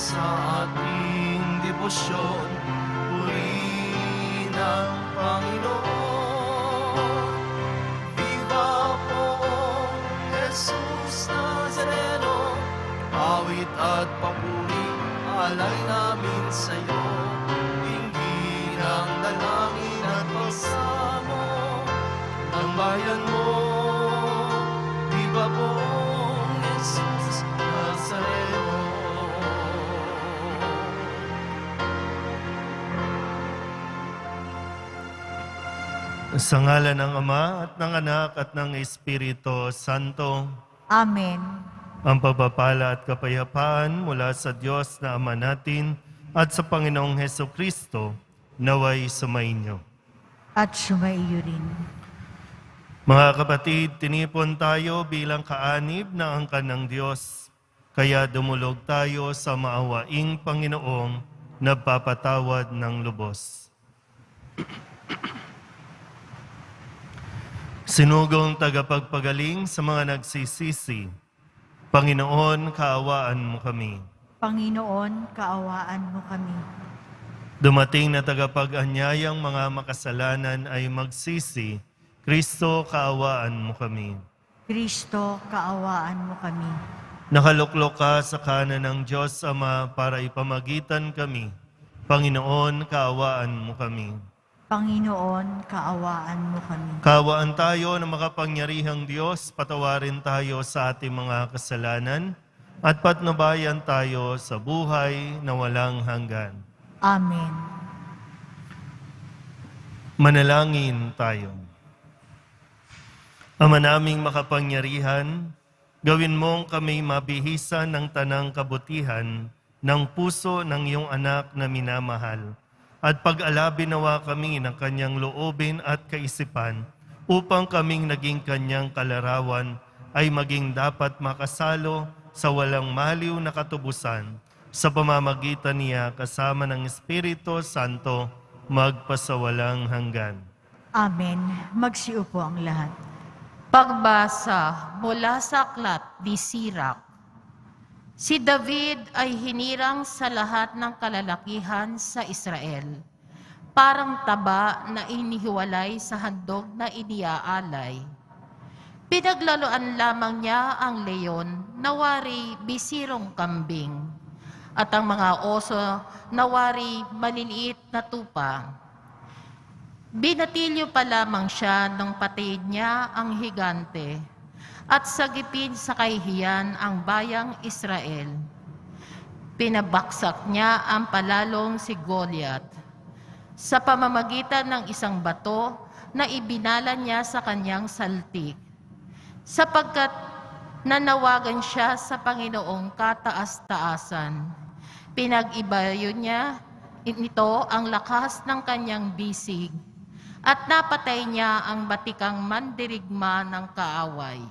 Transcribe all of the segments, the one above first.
sa ating debosyon, purihin ang Panginoon. Viva poong Jesus Nazareno, awit at papuri, alay namin sa'yo. Dinggin ang dalangin at pagsamo ng bayan mo. Viva poong Jesus Nazareno. Sa ngalan ng Ama at ng Anak at ng Espiritu Santo. Amen. Ang pagpapala at kapayapaan mula sa Diyos na Ama natin at sa Panginoong Hesukristo naway sumainyo. At sumaiyo rin. Mga kapatid, tinipon tayo bilang kaanib na angkan ng Diyos. Kaya dumulog tayo sa maawaing Panginoong nagpapatawad ng lubos. Sinugong tagapagpagaling sa mga nagsisisi, Panginoon, kaawaan mo kami. Panginoon, kaawaan mo kami. Dumating na tagapag-anyayang mga makasalanan ay magsisi, Kristo, kaawaan mo kami. Kristo, kaawaan mo kami. Nakaluklok ka sa kanan ng Diyos Ama para ipamagitan kami. Panginoon, kaawaan mo kami. Panginoon, kaawaan mo kami. Kaawaan tayo ng makapangyarihang Diyos, patawarin tayo sa ating mga kasalanan, at patnubayan tayo sa buhay na walang hanggan. Amen. Manalangin tayo. Ama naming makapangyarihan, gawin mong kami mabihisan ng tanang kabutihan ng puso ng iyong anak na minamahal, at pag-alabi nawa kami ng kanyang loobin at kaisipan upang kaming naging kanyang kalarawan ay maging dapat makasalo sa walang maliw na katubusan sa pamamagitan niya kasama ng Espiritu Santo magpasawalang hanggan. Amen. Magsiupo ang lahat. Pagbasa mula sa aklat ni Sirak. Si David ay hinirang sa lahat ng kalalakihan sa Israel, parang taba na inihiwalay sa handog na iniaalay. Pinaglaloan lamang niya ang leon na wari bisirong kambing, at ang mga oso na wari maliliit na tupa. Binatilyo pa lamang siya nang patayin niya ang higante, at sagipin sa kahihiyan ang bayang Israel. Pinabaksak niya ang palalong si Goliath sa pamamagitan ng isang bato na ibinala niya sa kanyang saltik, sapagkat nanawagan siya sa Panginoong kataas-taasan. Pinag-ibayo niya nito ang lakas ng kanyang bisig, at napatay niya ang batikang mandirigma ng kaaway,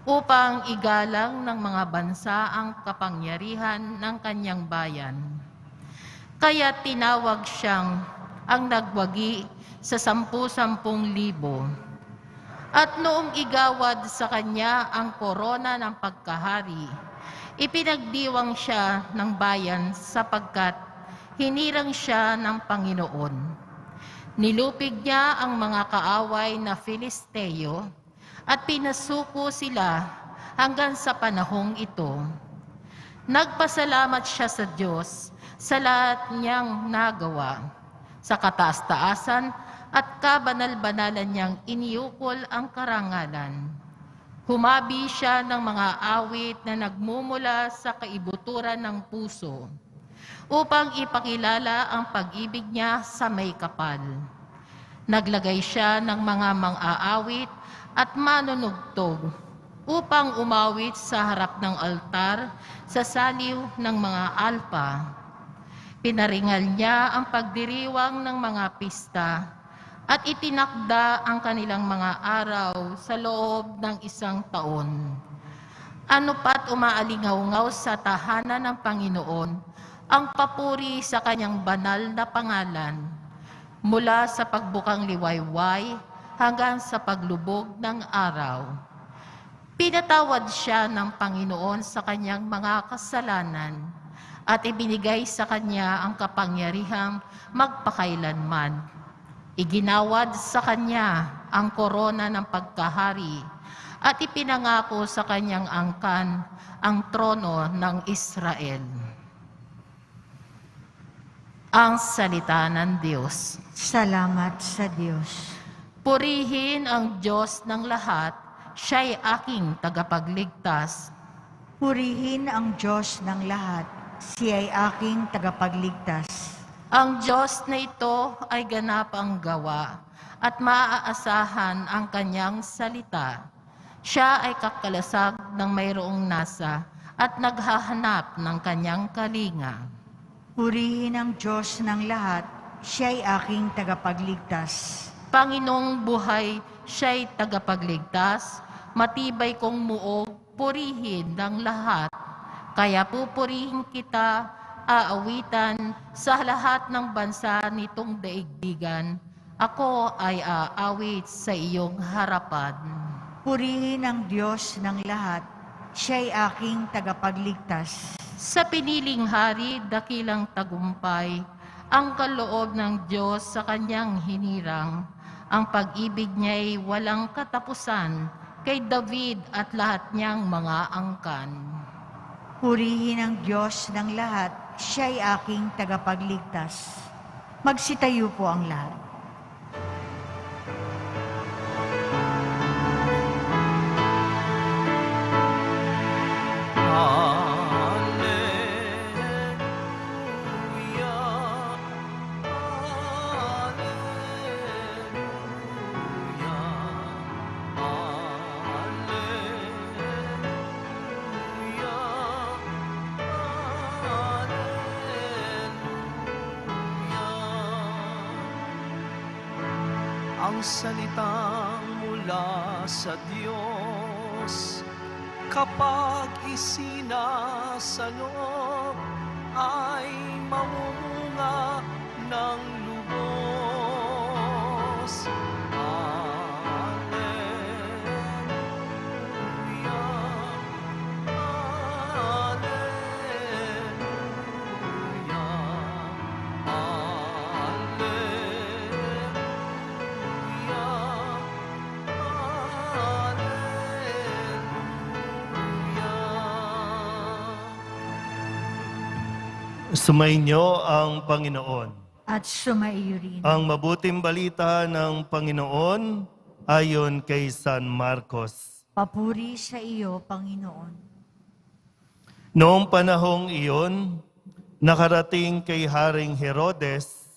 upang igalang ng mga bansa ang kapangyarihan ng kanyang bayan. Kaya tinawag siyang ang nagwagi sa 10,000. At noong igawad sa kanya ang korona ng pagkahari, ipinagdiwang siya ng bayan sapagkat hinirang siya ng Panginoon. Nilupig niya ang mga kaaway na Filisteo, at pinasuko sila hanggang sa panahong ito. Nagpasalamat siya sa Diyos sa lahat niyang nagawa, sa kataas-taasan at kabanal-banalan niyang iniukol ang karangalan. Humabi siya ng mga awit na nagmumula sa kaibuturan ng puso, upang ipakilala ang pag-ibig niya sa may kapal. Naglagay siya ng mga mang-aawit at manunugtog upang umawit sa harap ng altar sa saliw ng mga alpa. Pinaringal niya ang pagdiriwang ng mga pista at itinakda ang kanilang mga araw sa loob ng 1 taon. Ano pat umaalingaw-ngaw sa tahanan ng Panginoon ang papuri sa kanyang banal na pangalan, mula sa pagbukang liwayway hanggang sa paglubog ng araw. Pinatawad siya ng Panginoon sa kanyang mga kasalanan at ibinigay sa kanya ang kapangyarihang magpakailanman. Iginawad sa kanya ang korona ng pagkahari at ipinangako sa kanyang angkan ang trono ng Israel. Ang salita ng Diyos. Salamat sa Diyos. Purihin ang Diyos ng lahat, siya'y aking tagapagligtas. Purihin ang Diyos ng lahat, siya'y aking tagapagligtas. Ang Diyos na ito ay ganap ang gawa at maaasahan ang kanyang salita. Siya ay kakalasag ng mayroong nasa at naghahanap ng kanyang kalinga. Purihin ang Diyos ng lahat, siya'y aking tagapagligtas. Panginoong buhay, siya'y tagapagligtas, matibay kong muog, purihin ng lahat. Kaya pupurihin kita, aawitan sa lahat ng bansa nitong daigdigan. Ako ay aawit sa iyong harapan. Purihin ang Diyos ng lahat, siya'y aking tagapagligtas. Sa piniling hari, dakilang tagumpay, ang kaloob ng Diyos sa kanyang hinirang. Ang pag-ibig niya'y walang katapusan kay David at lahat niyang mga angkan. Purihin ang Diyos ng lahat, siya'y aking tagapagligtas. Magsitayo po ang lahat. Ang salitang mula sa Diyos, kapag isinasalop, ay mamunga ng lubos. Alleluia, Alleluia, Sumainyo ang Panginoon. At sumaiyo rin. Ang mabuting balita ng Panginoon ayon kay San Marcos. Papuri sa iyo, Panginoon. Noong panahong iyon, nakarating kay Haring Herodes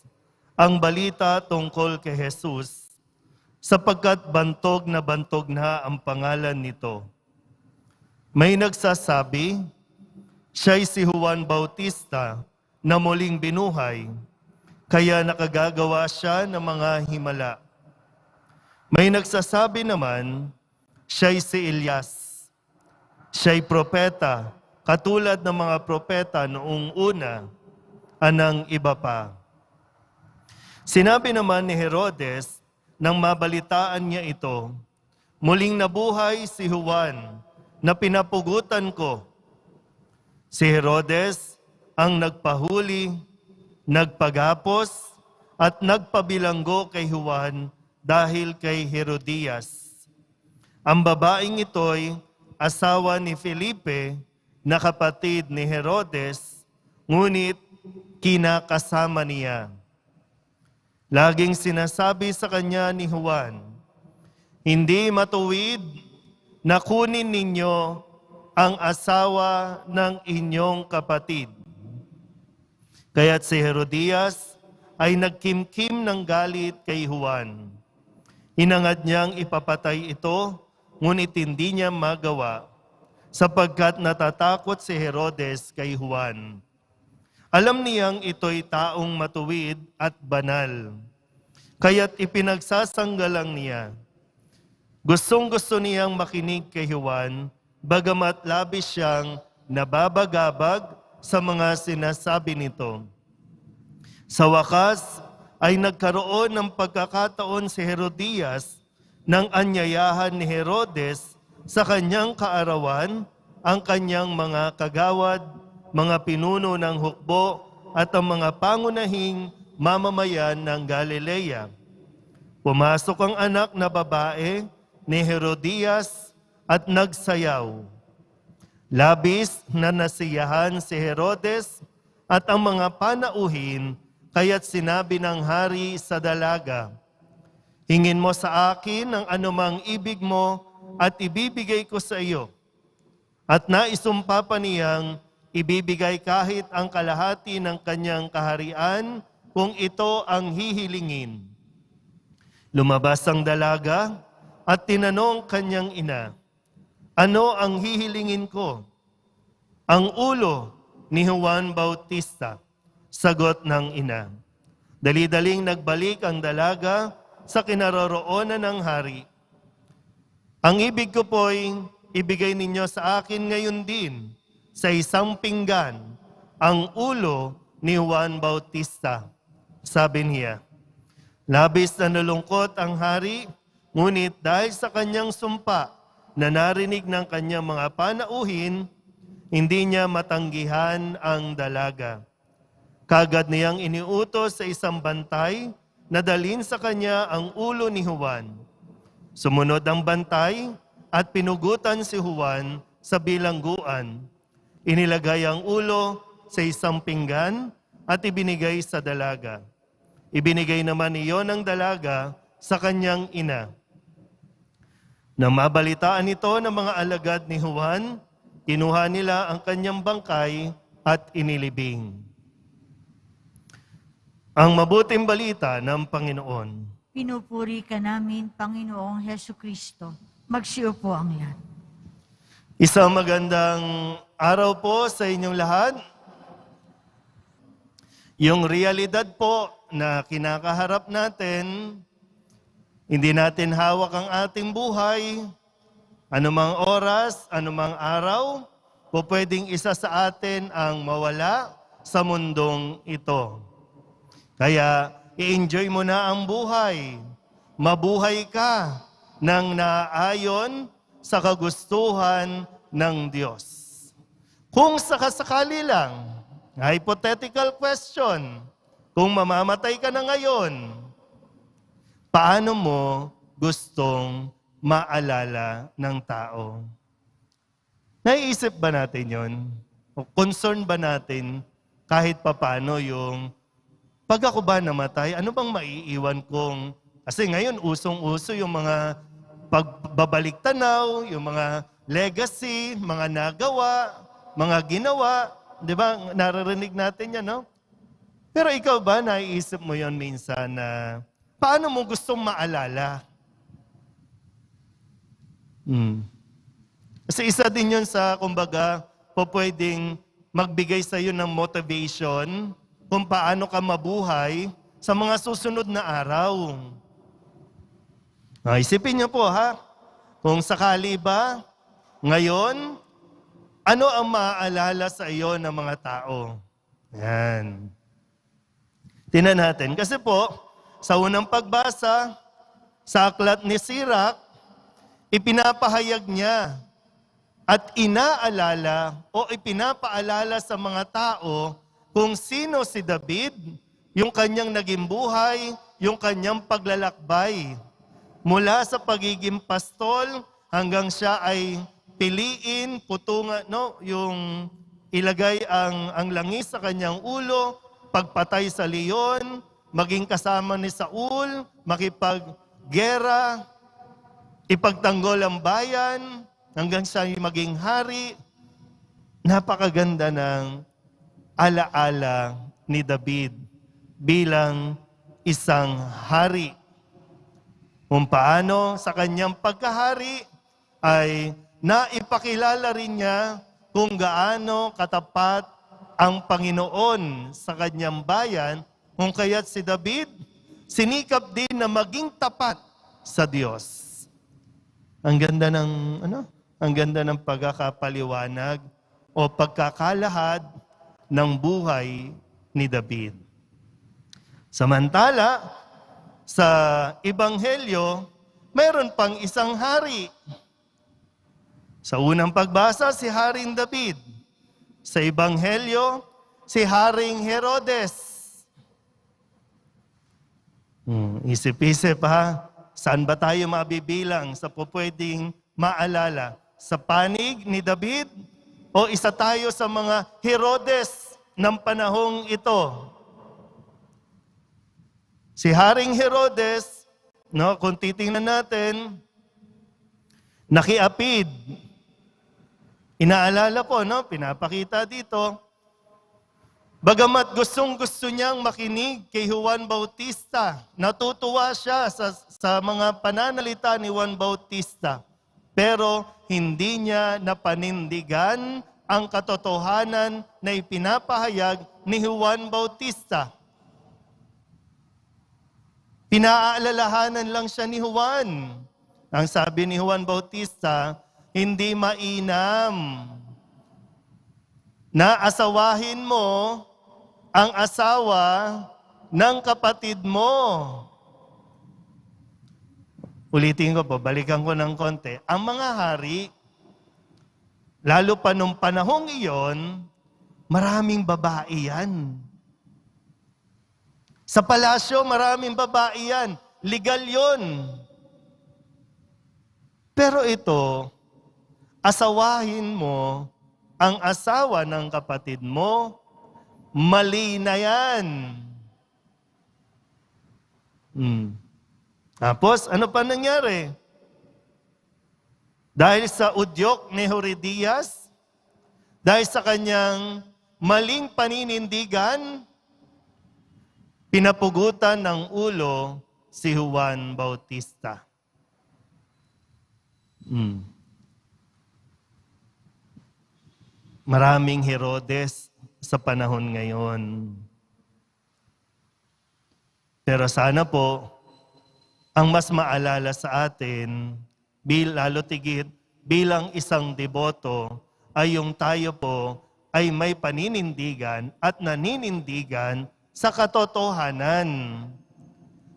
ang balita tungkol kay Jesus, sapagkat bantog na ang pangalan nito. May nagsasabi, siya'y si Juan Bautista na muling binuhay, kaya nakagagawa siya ng mga himala. May nagsasabi naman, siya'y si Elias. Siya'y propeta, katulad ng mga propeta noong una, anang iba pa. Sinabi naman ni Herodes, nang mabalitaan niya ito, muling nabuhay si Juan na pinapugutan ko. Si Herodes ang nagpahuli, nagpagapos, at nagpabilanggo kay Juan dahil kay Herodias. Ang babaeng ito'y asawa ni Felipe na kapatid ni Herodes, ngunit kinakasama niya. Laging sinasabi sa kanya ni Juan, hindi matuwid na kunin ninyo ang asawa ng inyong kapatid. Kaya't si Herodias ay nagkimkim ng galit kay Juan. Hinangad niyang ipapatay ito, ngunit hindi niya magawa, sapagkat natatakot si Herodes kay Juan. Alam niyang ito'y taong matuwid at banal, kaya't ipinagsasanggalang niya. Gustong-gusto niyang makinig kay Juan, bagamat labis siyang nababagabag sa mga sinasabi nito. Sa wakas ay nagkaroon ng pagkakataon si Herodias nang anyayahan ni Herodes sa kanyang kaarawan ang kanyang mga kagawad mga pinuno ng hukbo at ang mga pangunahing mamamayan ng Galilea. Pumasok ang anak na babae ni Herodias at nagsayaw. Labis na nasiyahan si Herodes at ang mga panauhin, kaya't sinabi ng hari sa dalaga, "Hingin mo sa akin ang anumang ibig mo at ibibigay ko sa iyo." At naisumpa pa niyang ibibigay kahit ang kalahati ng kanyang kaharian kung ito ang hihilingin. Lumabas ang dalaga at tinanong kanyang ina, "Ano ang hihilingin ko?" "Ang ulo ni Juan Bautista," sagot ng ina. Dali-daling nagbalik ang dalaga sa kinaroroonan ng hari. "Ang ibig ko po'y ibigay ninyo sa akin ngayon din sa isang pinggan ang ulo ni Juan Bautista," sabi niya. Labis na nalungkot ang hari, ngunit dahil sa kanyang sumpa na narinig ng kanyang mga panauhin, hindi niya matanggihan ang dalaga. Kagad niyang iniutos sa isang bantay na dalhin sa kanya ang ulo ni Juan. Sumunod ang bantay at pinugutan si Juan sa bilangguan. Inilagay ang ulo sa isang pinggan at ibinigay sa dalaga. Ibinigay naman iyon ng dalaga sa kanyang ina. Nang mabalitaan ito ng mga alagad ni Juan, kinuha nila ang kanyang bangkay at inilibing. Ang mabuting balita ng Panginoon. Pinupuri ka namin, Panginoong Hesukristo. Magsiupo ang lahat. Isang magandang araw po sa inyong lahat. Yung realidad po na kinakaharap natin, hindi natin hawak ang ating buhay. Anumang oras, anumang araw, po pwedeng isa sa atin ang mawala sa mundong ito. Kaya, i-enjoy mo na ang buhay. Mabuhay ka ng naayon sa kagustuhan ng Diyos. Kung sakasakali lang, hypothetical question, kung mamamatay ka na ngayon, paano mo gustong maalala ng tao? Naiisip ba natin yon? O concern ba natin kahit papano yung pag ako ba namatay, ano bang maiiwan kong... Kasi ngayon, usong-uso yung mga pagbabalik tanaw, yung mga legacy, mga nagawa, mga ginawa. Di ba? Naririnig natin yan, no? Pero ikaw ba, naiisip mo yon minsan na paano mo gustong maalala? Kasi isa din yun sa, kumbaga, pwedeng magbigay sa iyo ng motivation kung paano ka mabuhay sa mga susunod na araw. Isipin niyo po ha, kung sakali ba, ngayon, ano ang maaalala sa iyo ng mga tao? Yan. Tingnan natin. Kasi po, sa unang pagbasa, sa aklat ni Sirach, ipinapahayag niya at inaalala o ipinapaalala sa mga tao kung sino si David, yung kanyang naging buhay, yung kanyang paglalakbay. Mula sa pagiging pastol hanggang siya ay piliin, putungan, no, yung ilagay ang langis sa kanyang ulo, pagpatay sa leon, maging kasama ni Saul, makipaggera, ipagtanggol ang bayan, hanggang siya ay maging hari. Napakaganda ng alaala ni David bilang isang hari. Kung paano sa kanyang pagkahari ay naipakilala rin niya kung gaano katapat ang Panginoon sa kanyang bayan, kung kaya't si David sinikap din na maging tapat sa Diyos. Ang ganda ng Ang ganda ng pagkakapaliwanag o pagkakalahad ng buhay ni David. Samantala, sa Ebanghelyo, mayroon pang isang hari. Sa unang pagbasa, si Haring David. sa Ebanghelyo, si Haring Herodes. Isip-isip ha, saan ba tayo mabibilang sa pupwedeng maalala? Sa panig ni David o isa tayo sa mga Herodes ng panahong ito? Si Haring Herodes, no, kung titingnan natin, nakiapid. Inaalala po, no, pinapakita dito. Bagamat gustong-gusto niyang makinig kay Juan Bautista, natutuwa siya sa mga pananalita ni Juan Bautista, pero hindi niya napanindigan ang katotohanan na ipinapahayag ni Juan Bautista. Pinaalalahanan lang siya ni Juan. Ang sabi ni Juan Bautista, hindi mainam na asawahin mo ang asawa ng kapatid mo. Ulitin ko po, balikan ko ng konti. Ang mga hari, lalo pa nung panahong iyon, maraming babae yan. Sa palasyo, maraming babae yan. Legal yun. Pero ito, asawahin mo ang asawa ng kapatid mo, mali na yan. Tapos, ano pa nangyari? Dahil sa udyok ni Herodias, dahil sa kanyang maling paninindigan, pinapugutan ng ulo si Juan Bautista. Maraming Herodes sa panahon ngayon. Pero sana po, ang mas maalala sa atin, lalo tigit bilang isang deboto, ay yung tayo po ay may paninindigan at naninindigan sa katotohanan.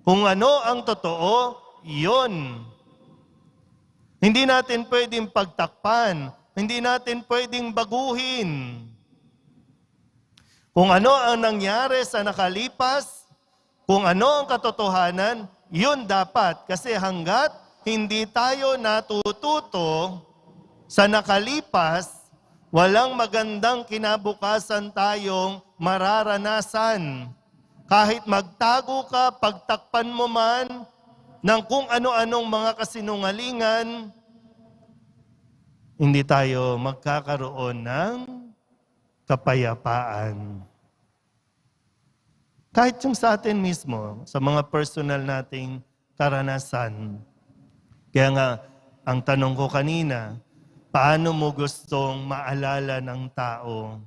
Kung ano ang totoo, yun. Hindi natin pwedeng pagtakpan. Hindi natin pwedeng baguhin. Kung ano ang nangyari sa nakalipas, kung ano ang katotohanan, yun dapat. Kasi hanggat hindi tayo natututo sa nakalipas, walang magandang kinabukasan tayong mararanasan. Kahit magtago ka, pagtakpan mo man ng kung ano-anong mga kasinungalingan, hindi tayo magkakaroon ng kapayapaan. Kahit yung sa atin mismo, sa mga personal nating karanasan. Kaya nga, ang tanong ko kanina, paano mo gustong maalala ng tao?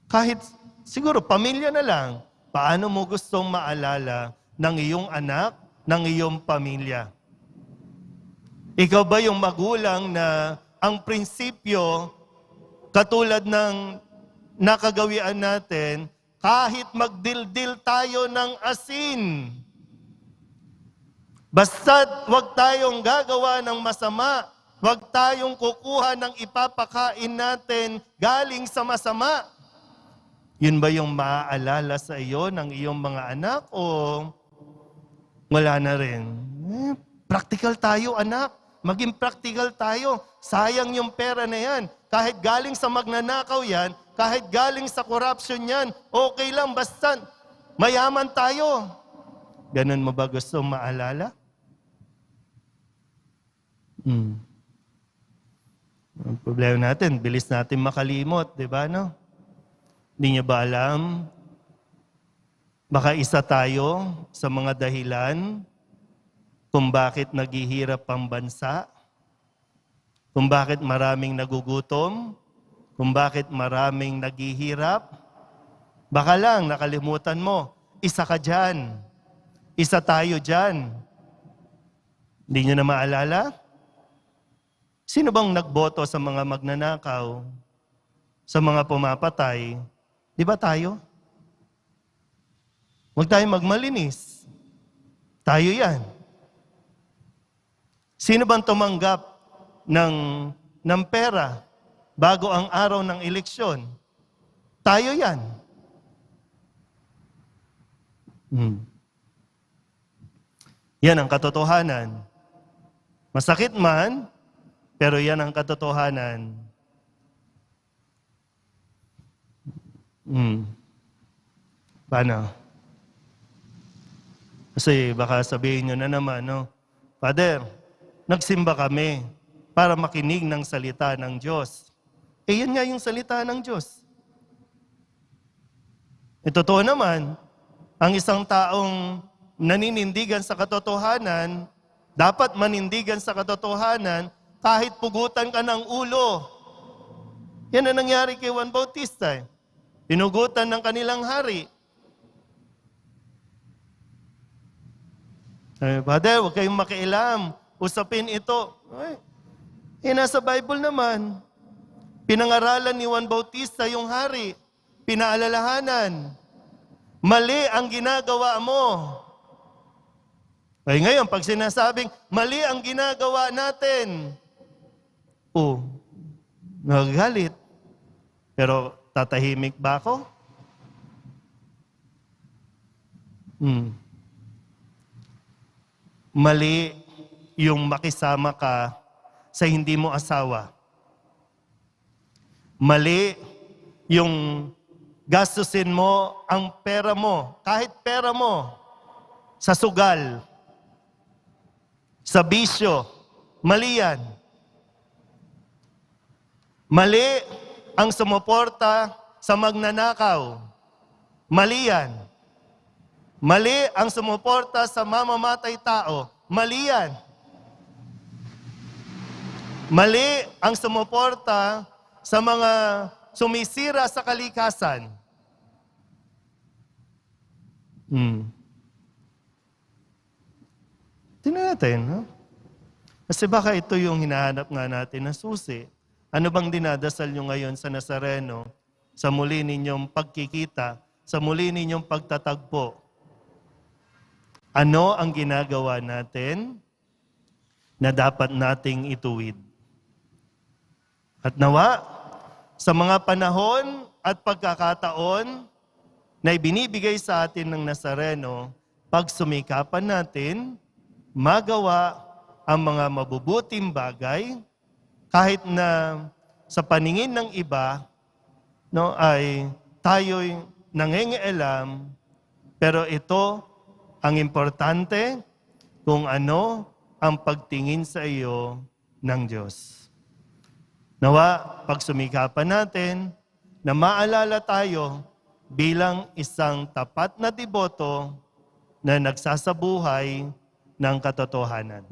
Kahit siguro pamilya na lang, paano mo gustong maalala ng iyong anak, ng iyong pamilya? Ikaw ba yung magulang na ang prinsipyo, katulad ng nakagawian natin, kahit magdildil tayo ng asin, basta't wag tayong gagawa ng masama, wag tayong kukuha ng ipapakain natin galing sa masama. Yun ba yung maaalala sa iyo ng iyong mga anak o wala na rin? Practical tayo, anak. Maging practical tayo. Sayang yung pera na yan. Kahit galing sa magnanakaw yan, kahit galing sa corruption yan, okay lang, basta mayaman tayo. Ganun mo ba gusto maalala? Ang problema natin, bilis natin makalimot, di ba, no? Hindi niyo ba alam? Baka isa tayo sa mga dahilan kung bakit naghihirap ang bansa, kung bakit maraming nagugutom, kung bakit maraming naghihirap. Baka lang nakalimutan mo, isa ka dyan. Isa tayo dyan. Hindi nyo na maalala? Sino bang nagboto sa mga magnanakaw? Sa mga pumapatay? Di ba tayo? Huwag tayong magmalinis. Tayo yan. Sino bang tumanggap ng pera bago ang araw ng eleksyon. Tayo yan. Yan ang katotohanan. Masakit man, pero yan ang katotohanan. Paano? Kasi baka sabihin nyo na naman, no? Father, nagsimba kami para makinig ng salita ng Diyos. Yan nga yung salita ng Diyos. Totoo naman, ang isang taong naninindigan sa katotohanan, dapat manindigan sa katotohanan kahit pugutan ka ng ulo. Yan ang nangyari kay Juan Bautista. Pinugutan ng kanilang hari. Father, huwag kayong makialam. Usapin ito. Nasa Bible naman. Pinangaralan ni Juan Bautista yung hari. Pinaalalahanan. Mali ang ginagawa mo. Ngayon, pag sinasabing, mali ang ginagawa natin. Nagagalit. Pero tatahimik ba ako? Mali yung makisama ka sa hindi mo asawa. Mali yung gastusin mo ang pera mo, kahit pera mo, sa sugal, sa bisyo. Mali yan. Mali ang sumuporta sa magnanakaw. Mali yan. Mali ang sumuporta sa mamamatay tao. Mali yan. Mali ang sumuporta sa mga sumisira sa kalikasan. Tingnan natin, no? Kasi baka ito yung hinahanap nga natin na susi. Ano bang dinadasal nyo ngayon sa Nazareno sa muli ninyong pagkikita, sa muli ninyong pagtatagpo? Ano ang ginagawa natin na dapat nating ituwid? At nawa, sa mga panahon at pagkakataon na ibinibigay sa atin ng Nazareno, pagsumikapan natin, magawa ang mga mabubuting bagay, kahit na sa paningin ng iba, no, ay tayo'y nangingialam, pero ito ang importante kung ano ang pagtingin sa iyo ng Diyos. Nawa, pagsumikapan natin na maalala tayo bilang isang tapat na deboto na nagsasabuhay ng katotohanan.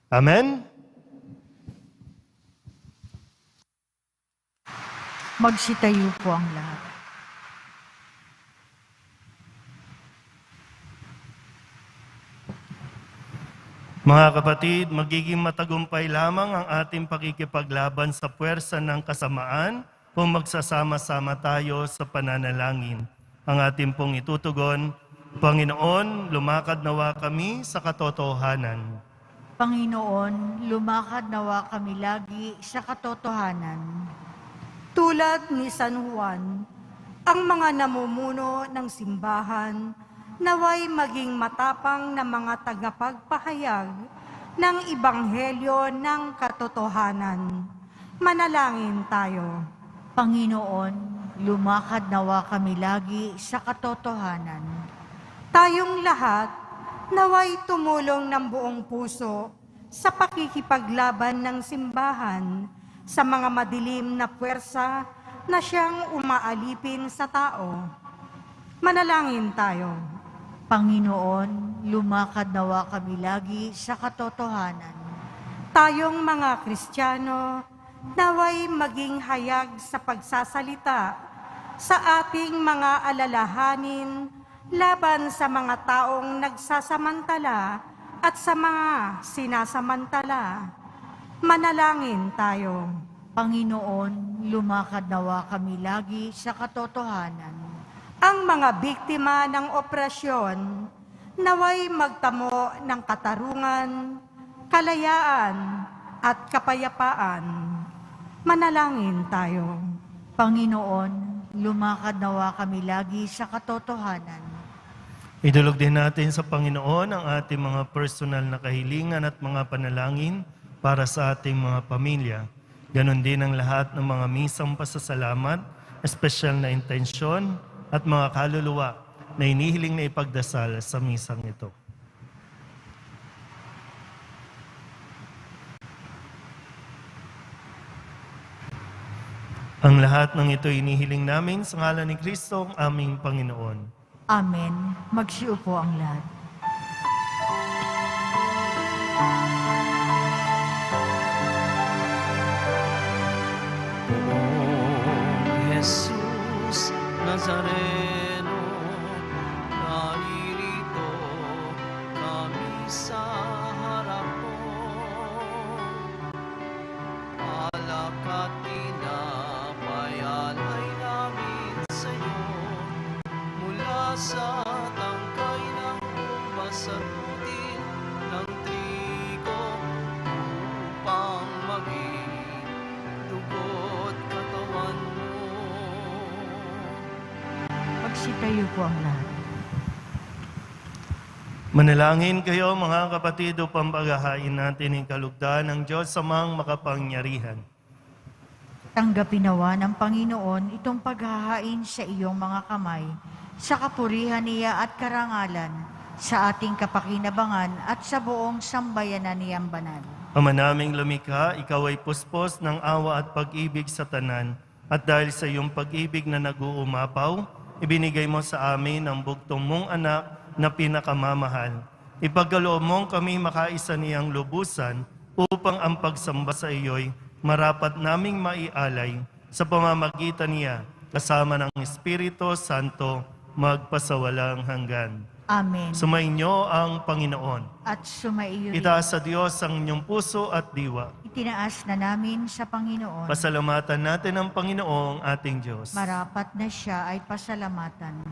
Amen? Magsitayo po ang lahat. Mga kapatid, magiging matagumpay lamang ang ating pakikipaglaban sa puwersa ng kasamaan kung magsasama-sama tayo sa pananalangin. Ang ating pong itutugon, Panginoon, lumakad nawa kami sa katotohanan. Panginoon, lumakad nawa kami lagi sa katotohanan. Tulad ni San Juan, ang mga namumuno ng simbahan naway maging matapang na mga tagapagpahayag ng Ibanghelyo ng katotohanan. Manalangin tayo. Panginoon, lumakad nawa kami lagi sa katotohanan. Tayong lahat naway tumulong ng buong puso sa pakikipaglaban ng simbahan sa mga madilim na puwersa na siyang umaalipin sa tao. Manalangin tayo. Panginoon, lumakad nawa kami lagi sa katotohanan. Tayong mga Kristiyano, naway maging hayag sa pagsasalita sa ating mga alalahanin laban sa mga taong nagsasamantala at sa mga sinasamantala. Manalangin tayo. Panginoon, lumakad nawa kami lagi sa katotohanan. Ang mga biktima ng operasyon, naway magtamo ng katarungan, kalayaan at kapayapaan. Manalangin tayo. Panginoon, lumakad nawa kami lagi sa katotohanan. Idulog din natin sa Panginoon ang ating mga personal na kahilingan at mga panalangin para sa ating mga pamilya. Ganon din ang lahat ng mga misang pasasalamat, espesyal na intensyon at mga kaluluwa na inihiling na ipagdasal sa misang ito. Ang lahat ng ito inihiling namin sa ngalan ni Kristo, ang aming Panginoon. Amen. Magsiupo ang lahat. Poong Jesus Nazareno, naririto kami sa harap mo. Alak at pinapayalay namin sa iyo, mula sa tangkay ng ubas at putil ng trigo, upang maging dugo't katawan mo. Magsitayo po ang lahat. Manalangin kayo mga kapatid upang paghahain natin ang kalugdan ng Diyos Amang makapangyarihan. Tanggapin nawa ng Panginoon itong paghahain sa iyong mga kamay, sa kapurihan niya at karangalan, sa ating kapakinabangan at sa buong sambayanan niyang banal. Ama naming lumikha, ikaw ay puspos ng awa at pag-ibig sa tanan, at dahil sa iyong pag-ibig na nag-uumapaw, ibinigay mo sa amin ang bugtong mong anak na pinakamamahal. Ipagkaloob mong kami makaisa niyang lubusan upang ang pagsamba sa iyo'y marapat naming maialay sa pamamagitan niya kasama ng Espiritu Santo magpasawalang hanggan. Amen. Sumainyo ang Panginoon. At sumaiyo rin. Itaas sa Diyos ang inyong puso at diwa. Itinaas na namin sa Panginoon. Pasalamatan natin ang Panginoong ating Diyos. Marapat na siya ay pasalamatan.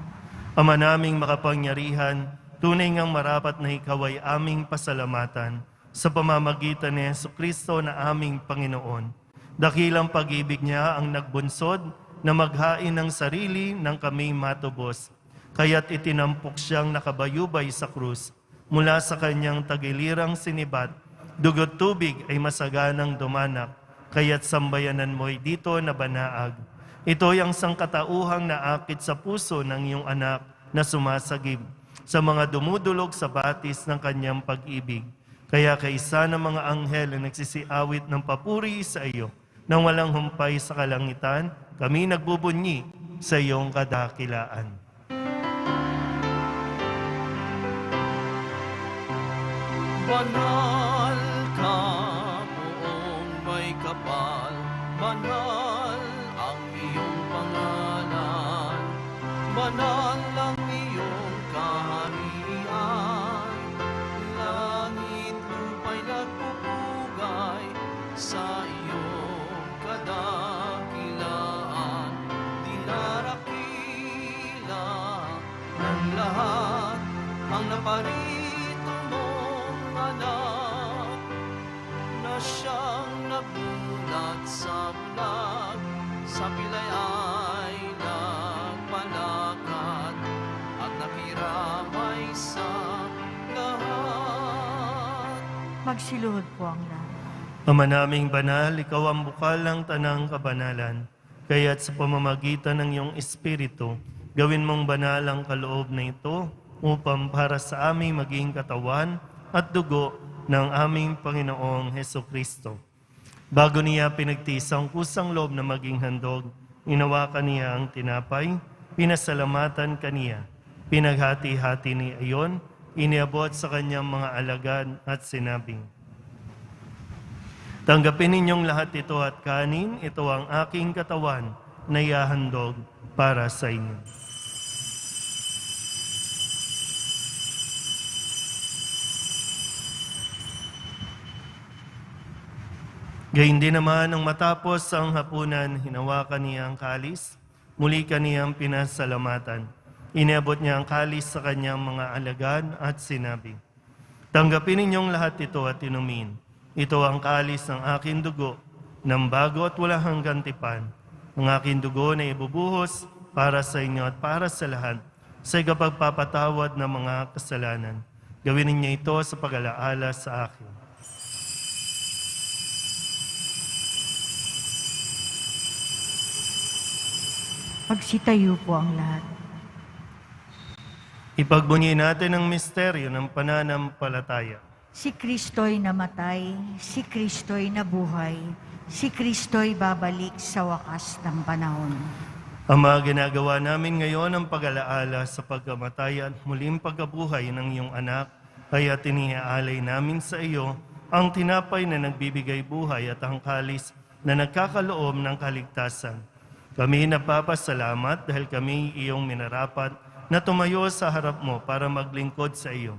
Ama naming makapangyarihan, tunay ngang marapat na ikaw ay aming pasalamatan sa pamamagitan ni Jesucristo na aming Panginoon. Dakilang pag-ibig niya ang nagbunsod na maghain ng sarili ng kami matubos. Kaya't itinampok siyang nakabayubay sa krus. Mula sa kanyang tagilirang sinibat, dugot tubig ay masaganang dumanak. Kaya't sambayanan mo'y dito na banaag. Ito'y ang sangkatauhang naakit sa puso ng iyong anak na sumasagib sa mga dumudulog sa batis ng kanyang pag-ibig. Kaya kaisa ng mga anghel na nagsisiawit ng papuri sa iyo, nang walang humpay sa kalangitan, kami nagbubunyi sa iyong kadakilaan. Banal ka, buong may kapal, banal ang iyong pangalan, banal ang iyong kaharian, langit lupa'y nagpupugay sa iyong kadakilaan, dinarakila ng lahat ang naparito mong anak, na siyang nagulat sa bulag, sa pilay ay nagpalakad, at nakiramay sa lahat. Magsiluhod po ang lahat. Ama naming banal, ikaw ang bukal ng tanang kabanalan. Kaya't sa pamamagitan ng iyong Espiritu, gawin mong banal ang kaloob na ito upang para sa aming maging katawan at dugo ng aming Panginoong Hesukristo. Bago niya pinagtiis ang kusang loob na maging handog, inawakan niya ang tinapay, pinasalamatan kaniya, pinaghati-hati ni ayon, iniabot sa kanyang mga alagad at sinabing, tanggapin ninyong lahat ito at kanin, ito ang aking katawan na ihahandog para sa inyo. Gayun din naman nang matapos ang hapunan, hinawakan niya ang kalis, muli kaniyang pinasalamatan. Iniabot niya ang kalis sa kanyang mga alagad at sinabi, tanggapin ninyong lahat ito at inumin. Ito ang kalis ng aking dugo, ng bago at wala hanggang tipan. Ang aking dugo na ibubuhos para sa inyo at para sa lahat sa ikapagpapatawad ng mga kasalanan. Gawin ninyo ito sa pag-alaala sa akin. Magsitayo po ang lahat. Ipagbunyi natin ang misteryo ng pananampalataya. Si Kristo'y namatay, si Kristo'y nabuhay, si Kristo'y babalik sa wakas ng panahon. Ama, ginagawa namin ngayon ang pag-alaala sa pagkamatay at muling pagkabuhay ng iyong anak, kaya tinihaalay namin sa iyo ang tinapay na nagbibigay buhay at ang kalis na nagkakaloob ng kaligtasan. Kami napapasalamat dahil kami iyong minarapat na tumayo sa harap mo para maglingkod sa iyo.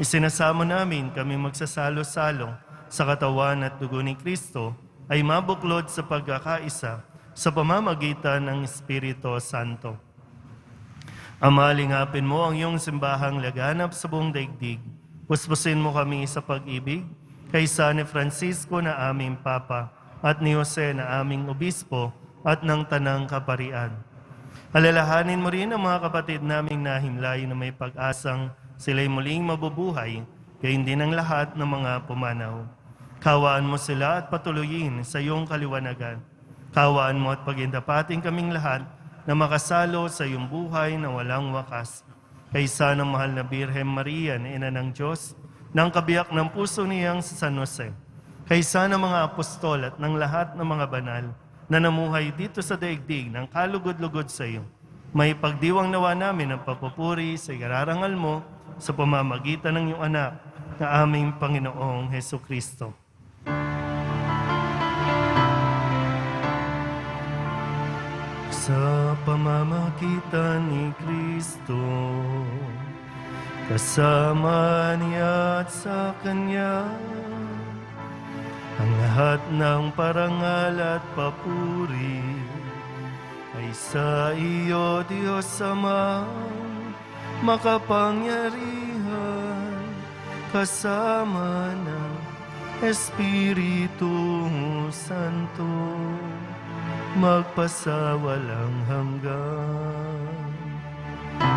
Isinasamo namin kami magsasalo-salo sa katawan at dugo ni Kristo ay mabuklod sa pagkakaisa sa pamamagitan ng Espiritu Santo. Ama, lingapin mo ang iyong simbahang laganap sa buong daigdig. Puspusin mo kami sa pag-ibig kaysa ni Francisco na aming Papa at ni Jose na aming Obispo at ng Tanang Kaparian. Alalahanin mo rin ang mga kapatid naming nahimlay na may pag-asang sila'y muling mabubuhay, gayon din ang lahat ng mga pumanaw. Kawaan mo sila at patuloyin sa iyong kaliwanagan. Kawaan mo at pagindapating kaming lahat na makasalo sa iyong buhay na walang wakas. Kaysa ng mahal na Birhen Maria na Ina ng Diyos, ng kabiyak ng puso niyang sa San Jose. Kaysa ng mga apostol at ng lahat ng mga banal na namuhay dito sa daigdig ng kalugod-lugod sa iyo. May pagdiwang nawa namin ang papupuri sa ikararangal mo sa pamamagitan ng iyong anak na aming Panginoong Heso Kristo. Sa pamamagitan ni Kristo, kasama niya at sa Kanya, ang lahat ng parangal at papuri ay sa iyo, Diyos Ama, makapangyarihan, kasama ng Espiritu Santo, magpasawalang hanggan. Amen,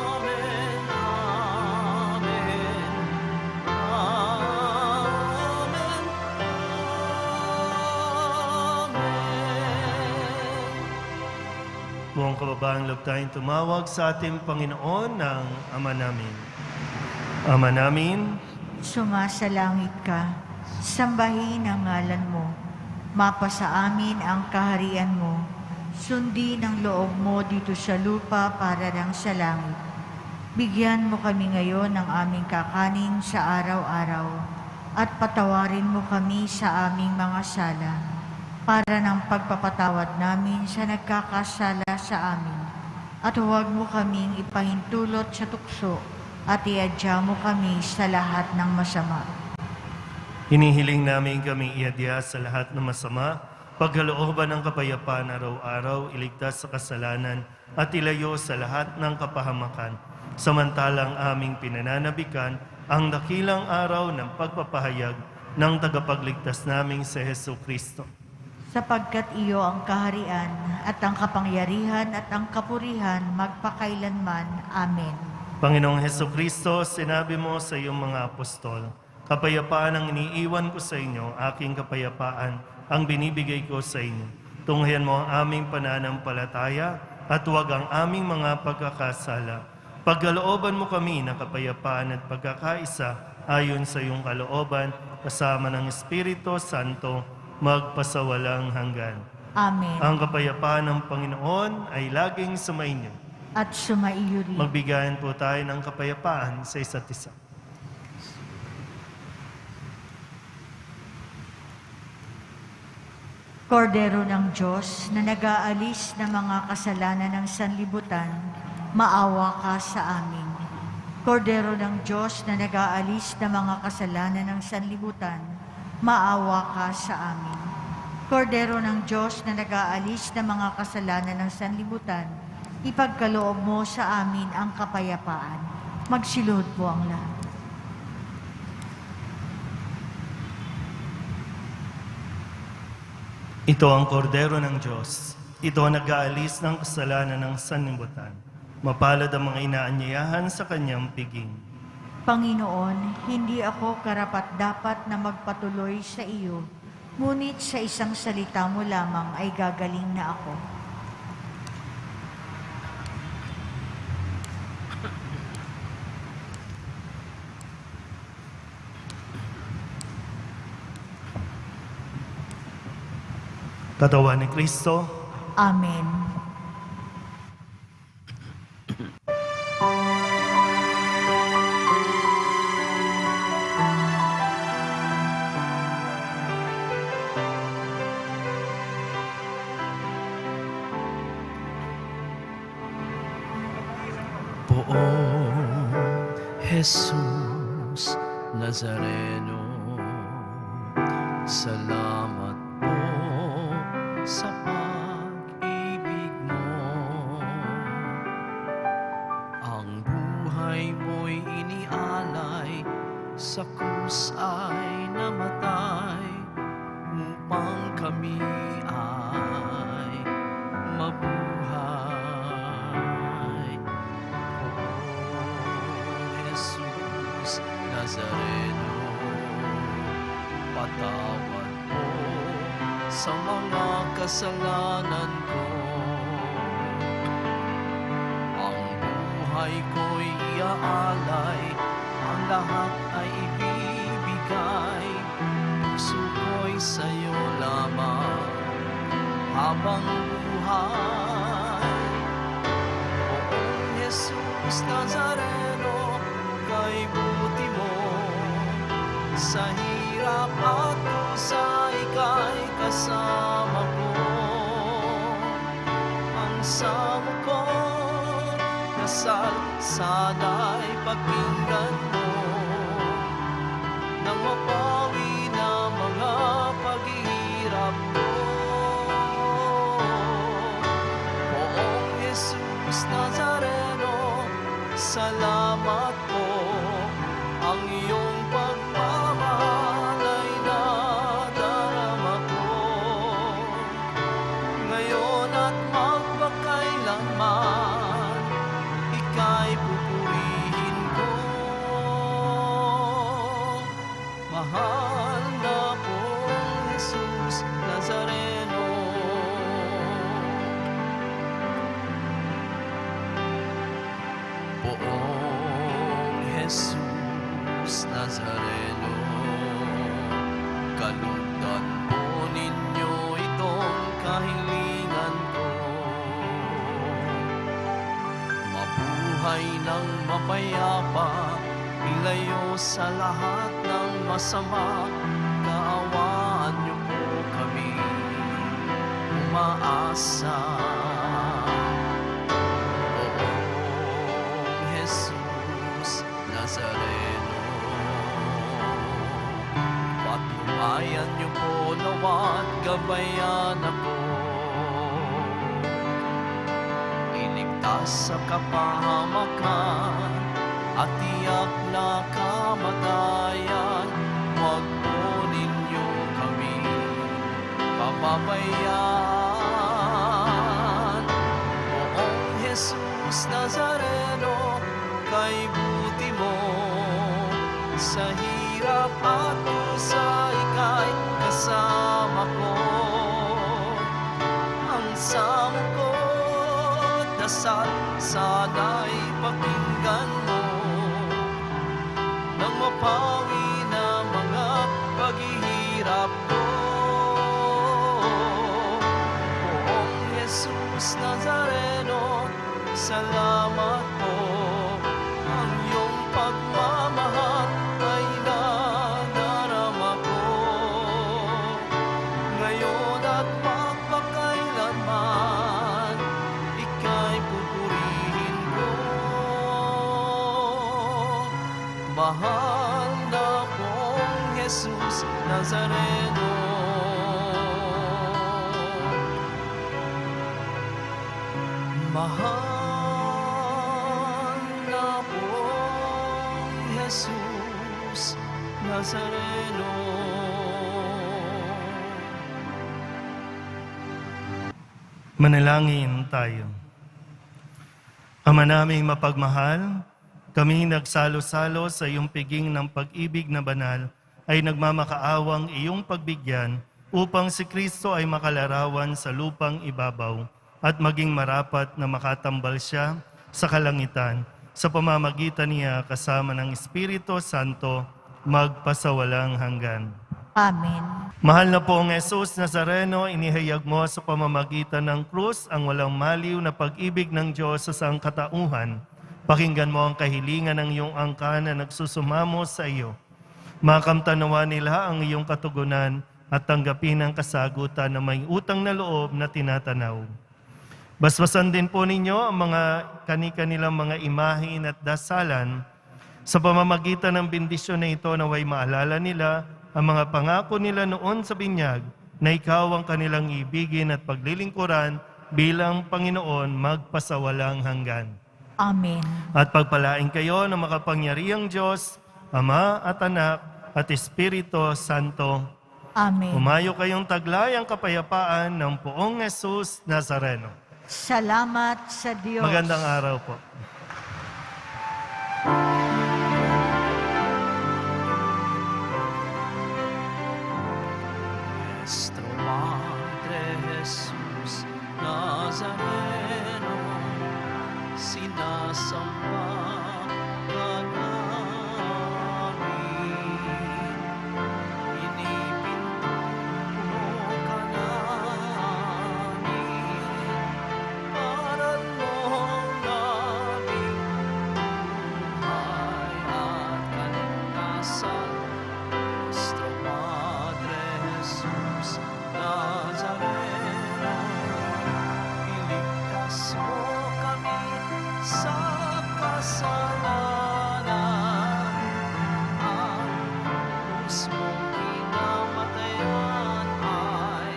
amen, amen, amen. Buong kababaang loob tayong tumawag sa ating Panginoon ng Ama namin. Ama namin, Sumasalangit ka, sambahin ang ngalan mo, mapasa amin ang kaharian mo, sundin ang loob mo dito sa lupa para lang sa langit. Bigyan mo kami ngayon ng aming kakanin sa araw-araw at patawarin mo kami sa aming mga sala para ng pagpapatawad namin sa nagkakasala sa amin. At huwag mo kaming ipahintulot sa tukso at iadya mo kami sa lahat ng masama. hinihiling namin kami iadya sa lahat ng masama, pagkalooban ng kapayapaan araw-araw, iligtas sa kasalanan at ilayo sa lahat ng kapahamakan. Samantalang aming pinananabikan ang dakilang araw ng pagpapahayag ng tagapagligtas naming si Heso Kristo. Sapagkat iyo ang kaharian at ang kapangyarihan at ang kapurihan magpakailanman. Amen. Panginoong Heso Kristo, sinabi mo sa iyong mga apostol, kapayapaan ang iniiwan ko sa inyo, aking kapayapaan ang binibigay ko sa inyo. Tunghayan mo ang aming pananampalataya at huwag ang aming mga pagkakasala. Pagkalooban mo kami ng kapayapaan at pagkakaisa ayon sa iyong kalooban, kasama ng Espiritu Santo, magpasawalang hanggan. Amen. Ang kapayapaan ng Panginoon ay laging sumainyo. At sumaiyo rin. Magbigayan po tayo ng kapayapaan sa isa't isa. Kordero ng Diyos na nag-aalis ng mga kasalanan ng sanlibutan, maawa ka sa amin. Kordero ng Diyos na nag-aalis ng mga kasalanan ng sanlibutan, maawa ka sa amin. Kordero ng Diyos na nag-aalis ng mga kasalanan ng sanlibutan, ipagkaloob mo sa amin ang kapayapaan. Magsilod po ang lahat. Ito ang kordero ng Diyos. Ito ang nag-aalis ng kasalanan ng sanlibutan. Mapalad ang mga inaanyayahan sa kanyang piging. Panginoon, hindi ako karapat-dapat na magpatuloy sa iyo, ngunit sa isang salita mo lamang ay gagaling na ako. Katawan ni Kristo, Amen. Poong Jesus Nazareno, salamat po sa pag-ibig mo. Ang buhay mo'y inialay, sa krus ay namatay, upang kami ay mabuhay. Jesus Nazareno, patawad po sa mga kasalanan ko. Ang buhay ko'y iaalay, ang lahat ay ibibigay. Puso ko'y sa'yo lamang habang buhay. Poong Jesus Nazareno, kay buti mo, sa hirap at dusa ika'y kasama ko. Ang samo ko, dasal sana'y pakinggan mo, nang mapawi na mga paghihirap ko. Poong Jesus Nazareno, salamat po, ang iyong pagmamahal ay nadarama ko. Ngayon at magpakailanman, ika'y pupurihin ko. Mahal na pong Jesus Nazareno, Poong Jesus Nazareno, kalugdan po ninyo itong kahilingan ko. Mabuhay ng mapayapa, ilayo sa lahat ng masama. Kaawaan niyo po kami, umaasa. Jesus Nazareno, patnubayan niyo po nawa't gabayan ako. Iligtas sa kapahamakan at tiyak na kamatayan. Huwag po ninyo kami papabayaan. Poong Jesus Nazareno, kay buti mo, sa hirap at dusa ika'y kasama ko. Ang samo ko, dasal sana'y pakinggan mo, nang mapawi na mga paghihirap ko. Poong Jesus Nazareno, salamat po, ang iyong pagmamahal ay nadarama ko. Ngayon at magpakailanman, ika'y pupurihin ko. Mahal na pong Jesus Nazareno, mahal na pong Jesus Nazareno. Manalangin tayo. Ama naming mapagmahal, kami nagsalo-salo sa iyong piging ng pag-ibig na banal ay nagmamakaawang iyong pagbigyan upang si Kristo ay makalarawan sa lupang ibabaw at maging marapat na makatambal siya sa kalangitan sa pamamagitan niya kasama ng Espiritu Santo magpasawalang hanggan. Amen. Mahal na poong Jesus Nazareno, inihayag mo sa pamamagitan ng krus ang walang maliw na pag-ibig ng Diyos sa sangkatauhan. Pakinggan mo ang kahilingan ng iyong angkan na nagsusumamo sa iyo. Makamtanawa nila ang iyong katugunan at tanggapin ang kasagutan na may utang na loob na tinatanaw. Basbasan din po ninyo ang mga kani-kanilang mga imahin at dasalan sa pamamagitan ng bendisyon na ito, naway maalala nila ang mga pangako nila noon sa binyag na ikaw ang kanilang ibigin at paglilingkuran bilang Panginoon magpasawalang hanggan. Amen. At pagpalain kayo ng makapangyarihang Diyos, Ama at Anak at Espiritu Santo. Amen. Umayo kayong taglay ang kapayapaan ng poong Jesus Nazareno. Salamat sa Diyos. Magandang araw po. Nuestro Padre Jesús Nazareno, sinasamba ka namin. Pinipinto ka namin. Aral mo ang aming buhay at kaligtasan. Nuestro Padre Jesús Nazareno, iligtas mo kami sa kasalanan. Ang krus mong kinamatayan ay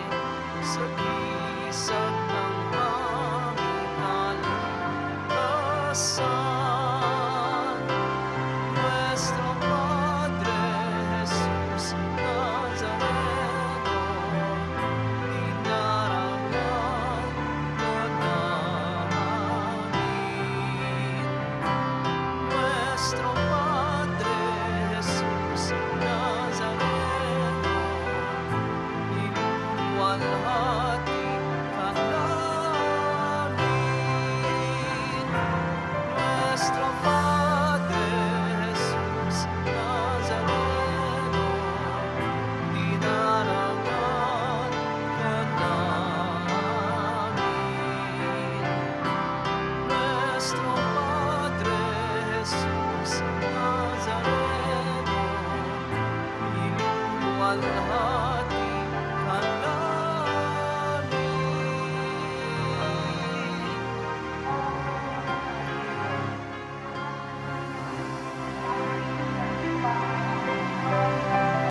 sagisag ng aming kaligtasan. Nuestro Padre Jesús Nazareno, inarangan ka namin. Nuestro Padre Jesús Nazareno, niluwalhati ka namin. Nuestro Padre Jesús Nazareno, dinarangan ka namin. Nuestro Padre Jesús Nazareno, niluwalhati